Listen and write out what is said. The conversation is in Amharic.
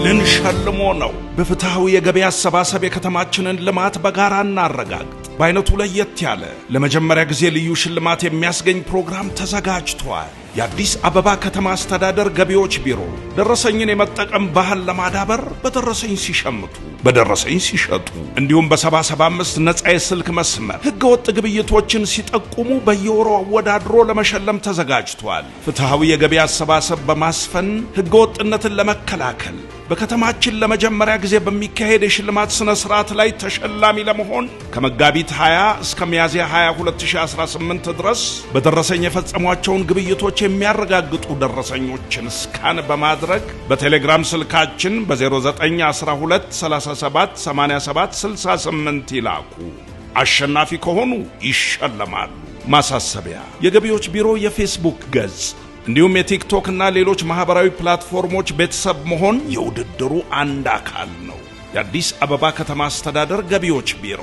ልንሸልሞ ነው። በፍትሃዊ የገቢ አሰባሰብ የከተማችንን ልማት በጋራ እናረጋግጥ። በአይነቱ ለየት ያለ ለመጀመሪያ ጊዜ ልዩ ሽልማት የሚያስገኝ ፕሮግራም ተዘጋጅቷል። የአዲስ አበባ ከተማ አስተዳደር ገቢዎች ቢሮ ደረሰኝን የመጠቀም ባህል ለማዳበር በደረሰኝ ሲሸምቱ፣ በደረሰኝ ሲሸጡ እንዲሁም በ775 ነፃ የስልክ መስመር ህገወጥ ግብይቶችን ሲጠቁሙ በየወሩ አወዳድሮ ለመሸለም ተዘጋጅቷል። ፍትሃዊ የገቢ አሰባሰብ በማስፈን ህገወጥነትን ለመከላከል በከተማችን ለመጀመሪያ ጊዜ በሚካሄድ የሽልማት ስነ ስርዓት ላይ ተሸላሚ ለመሆን ከመጋቢት 20 እስከ ሚያዝያ 20 2018 ድረስ በደረሰኝ የፈጸሟቸውን ግብይቶች የሚያረጋግጡ ደረሰኞችን ስካን በማድረግ በቴሌግራም ስልካችን በ0912 37 87 68 ይላኩ። አሸናፊ ከሆኑ ይሸለማሉ። ማሳሰቢያ፣ የገቢዎች ቢሮ የፌስቡክ ገጽ እንዲሁም የቲክቶክ እና ሌሎች ማህበራዊ ፕላትፎርሞች ቤተሰብ መሆን የውድድሩ አንድ አካል ነው። የአዲስ አበባ ከተማ አስተዳደር ገቢዎች ቢሮ